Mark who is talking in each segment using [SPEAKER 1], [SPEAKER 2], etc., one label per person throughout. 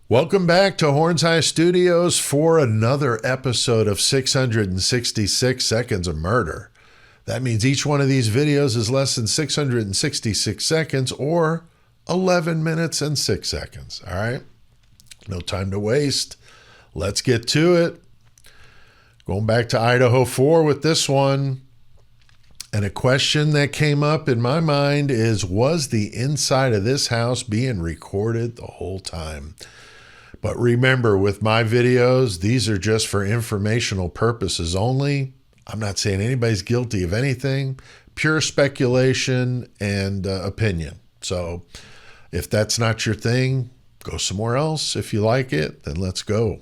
[SPEAKER 1] Welcome back to Horns High Studios for another episode of 666 Seconds of Murder. That means each one of these videos is less than 666 seconds or 11 minutes and 6 seconds. All right? No time to waste. Let's get to it. Going back to Idaho 4 with this one. And a question that came up in my mind is, was the inside of this house being recorded the whole time? But remember, with my videos, these are just for informational purposes only. I'm not saying anybody's guilty of anything. Pure speculation and opinion. So if that's not your thing, go somewhere else. If you like it, then let's go.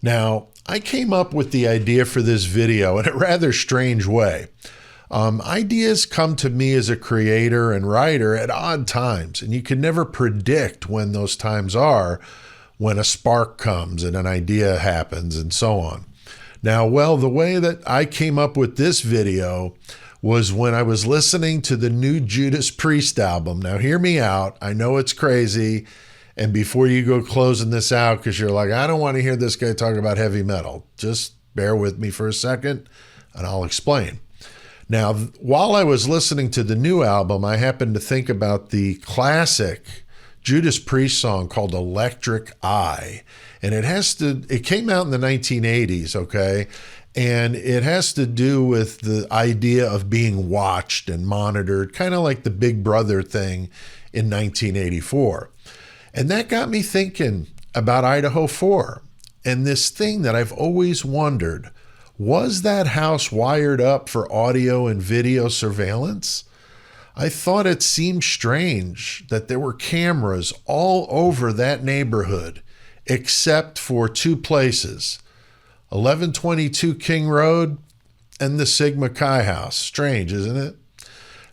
[SPEAKER 1] Now, I came up with the idea for this video in a rather strange way. Ideas come to me as a creator and writer at odd times, and you can never predict when those times are, when a spark comes and an idea happens and so on. Now, well, the way that I came up with this video was when I was listening to the new Judas Priest album. Now, hear me out. I know it's crazy. And before you go closing this out, because you're like, I don't want to hear this guy talk about heavy metal, just bear with me for a second and I'll explain. Now, while I was listening to the new album, I happened to think about the classic Judas Priest song called Electric Eye. And it came out in the 1980s, okay? And it has to do with the idea of being watched and monitored, kind of like the Big Brother thing in 1984. And that got me thinking about Idaho 4 and this thing that I've always wondered. Was that house wired up for audio and video surveillance? I thought it seemed strange that there were cameras all over that neighborhood, except for two places, 1122 King Road and the Sigma Chi house. Strange, isn't it?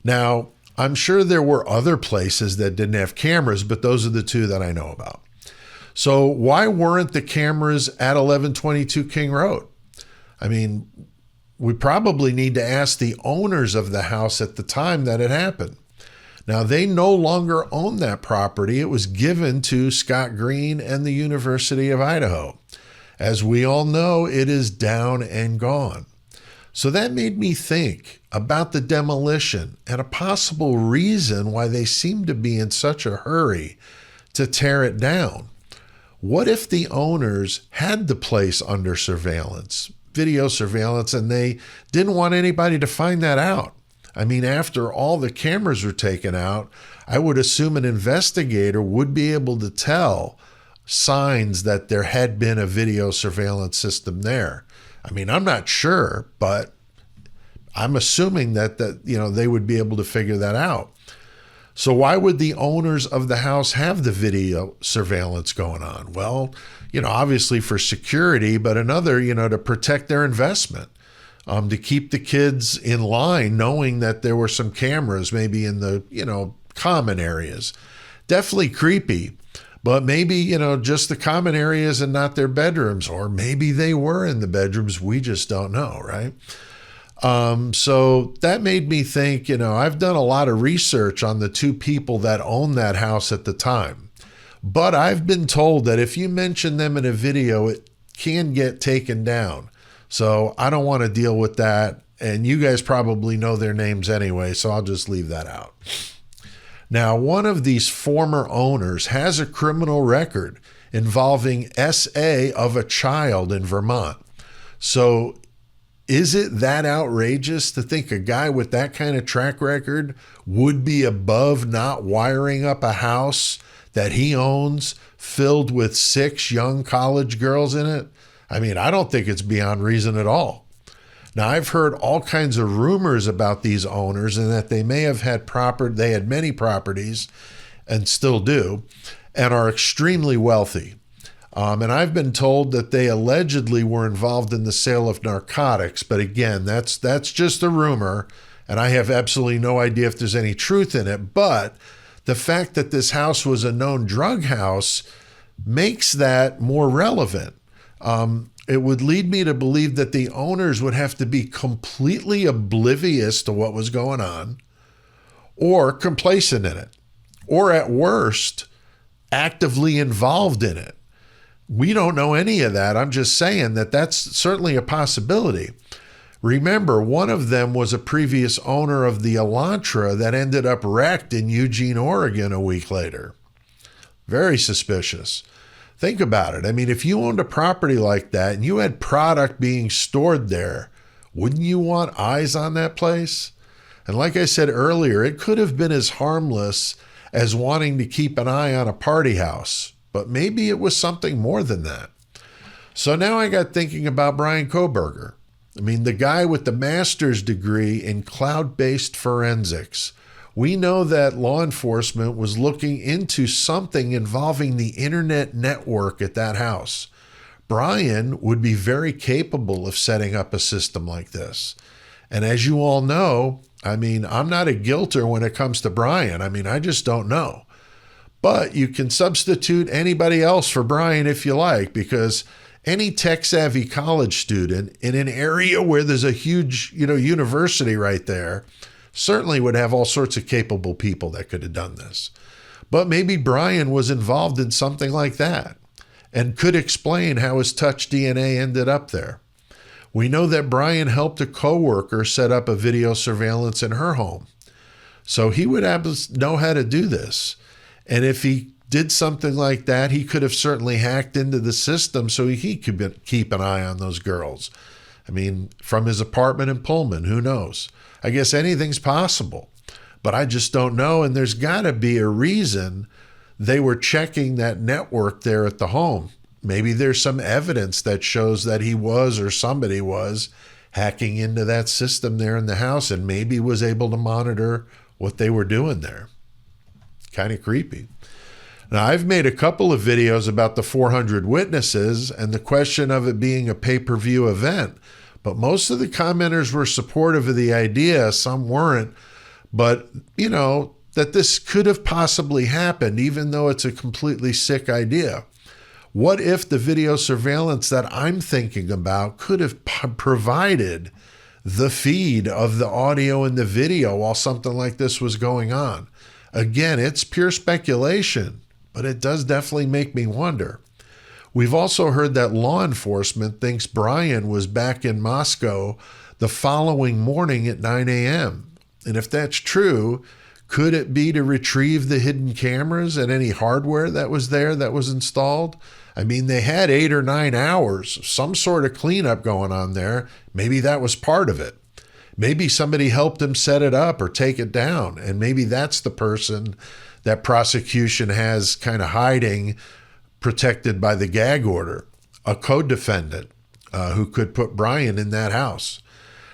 [SPEAKER 1] Now, I'm sure there were other places that didn't have cameras, but those are the two that I know about. So why weren't the cameras at 1122 King Road? I mean, we probably need to ask the owners of the house at the time that it happened. Now, they no longer own that property. It was given to Scott Green and the University of Idaho. As we all know, it is down and gone. So that made me think about the demolition and a possible reason why they seem to be in such a hurry to tear it down. What if the owners had the place under surveillance, video surveillance, and they didn't want anybody to find that out? I mean, after all the cameras were taken out, I would assume an investigator would be able to tell signs that there had been a video surveillance system there. I mean, I'm not sure, but I'm assuming that they would be able to figure that out. So why would the owners of the house have the video surveillance going on? Well, obviously for security, but another, to protect their investment, to keep the kids in line, knowing that there were some cameras maybe in the, common areas. Definitely creepy. But maybe, just the common areas and not their bedrooms, or maybe they were in the bedrooms. We just don't know, right? So that made me think, I've done a lot of research on the two people that owned that house at the time. But I've been told that if you mention them in a video, it can get taken down. So I don't want to deal with that. And you guys probably know their names anyway, so I'll just leave that out. Now, one of these former owners has a criminal record involving SA of a child in Vermont. So is it that outrageous to think a guy with that kind of track record would be above not wiring up a house that he owns filled with 6 young college girls in it? I mean, I don't think it's beyond reason at all. Now, I've heard all kinds of rumors about these owners and that they may have had they had many properties and still do, and are extremely wealthy. And I've been told that they allegedly were involved in the sale of narcotics. But again, that's just a rumor, and I have absolutely no idea if there's any truth in it. But the fact that this house was a known drug house makes that more relevant. It would lead me to believe that the owners would have to be completely oblivious to what was going on, or complacent in it, or at worst, actively involved in it. We don't know any of that. I'm just saying that that's certainly a possibility. Remember, one of them was a previous owner of the Elantra that ended up wrecked in Eugene, Oregon a week later. Very suspicious. Think about it. I mean, if you owned a property like that and you had product being stored there, wouldn't you want eyes on that place? And like I said earlier, it could have been as harmless as wanting to keep an eye on a party house, but maybe it was something more than that. So now I got thinking about Bryan Kohberger. I mean, the guy with the master's degree in cloud-based forensics. We know that law enforcement was looking into something involving the internet network at that house. Bryan would be very capable of setting up a system like this. And as you all know, I mean, I'm not a guilter when it comes to Bryan. I mean, I just don't know. But you can substitute anybody else for Bryan if you like, because any tech-savvy college student in an area where there's a huge, university right there certainly would have all sorts of capable people that could have done this. But maybe Bryan was involved in something like that and could explain how his touch DNA ended up there. We know that Bryan helped a coworker set up a video surveillance in her home. So he would know how to do this. And if he did something like that, he could have certainly hacked into the system so he could keep an eye on those girls. I mean, from his apartment in Pullman, who knows? I guess anything's possible, but I just don't know. And there's got to be a reason they were checking that network there at the home. Maybe there's some evidence that shows that he was or somebody was hacking into that system there in the house and maybe was able to monitor what they were doing there. Kind of creepy. Now, I've made a couple of videos about the 400 witnesses and the question of it being a pay-per-view event, but most of the commenters were supportive of the idea. Some weren't, but, that this could have possibly happened, even though it's a completely sick idea. What if the video surveillance that I'm thinking about could have provided the feed of the audio and the video while something like this was going on? Again, it's pure speculation, but it does definitely make me wonder. We've also heard that law enforcement thinks Bryan was back in Moscow the following morning at 9 a.m. And if that's true, could it be to retrieve the hidden cameras and any hardware that was there that was installed? I mean, they had 8 or 9 hours, some sort of cleanup going on there. Maybe that was part of it. Maybe somebody helped him set it up or take it down. And maybe that's the person that prosecution has kind of hiding, protected by the gag order, a co-defendant who could put Bryan in that house.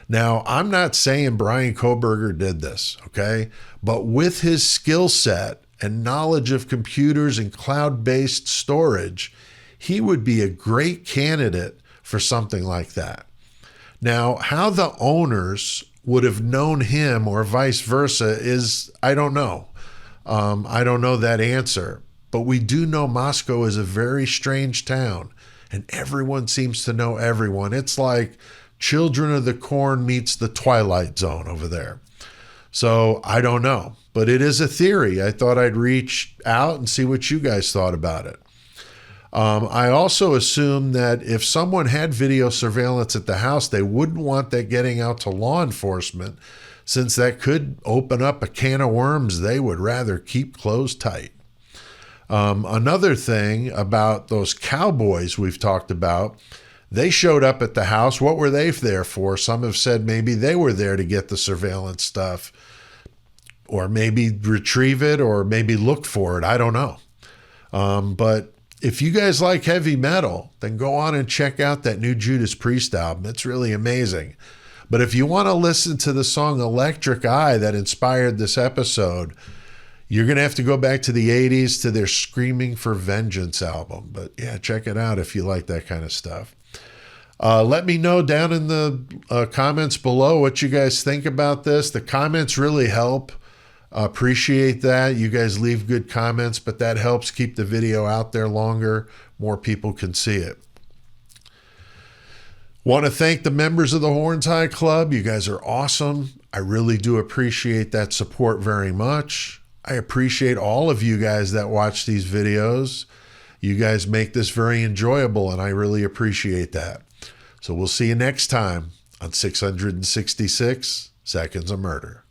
[SPEAKER 1] Now, I'm not saying Bryan Kohberger did this, okay? But with his skill set and knowledge of computers and cloud-based storage, he would be a great candidate for something like that. Now, how the owners would have known him or vice versa is, I don't know. I don't know that answer. But we do know Moscow is a very strange town, and everyone seems to know everyone. It's like Children of the Corn meets the Twilight Zone over there. So I don't know, but it is a theory. I thought I'd reach out and see what you guys thought about it. I also assume that if someone had video surveillance at the house, they wouldn't want that getting out to law enforcement, since that could open up a can of worms they would rather keep closed tight. Another thing about those cowboys we've talked about, they showed up at the house. What were they there for? Some have said maybe they were there to get the surveillance stuff, or maybe retrieve it, or maybe look for it. I don't know. But if you guys like heavy metal, then go on and check out that new Judas Priest album. It's really amazing. But if you want to listen to the song Electric Eye that inspired this episode, you're going to have to go back to the 80s to their Screaming for Vengeance album. But yeah, check it out if you like that kind of stuff. Let me know down in the comments below what you guys think about this. The comments really help. Appreciate that. You guys leave good comments, but that helps keep the video out there longer. More people can see it. Want to thank the members of the Horns High Club. You guys are awesome. I really do appreciate that support very much. I appreciate all of you guys that watch these videos. You guys make this very enjoyable, and I really appreciate that. So we'll see you next time on 666 Seconds of Murder.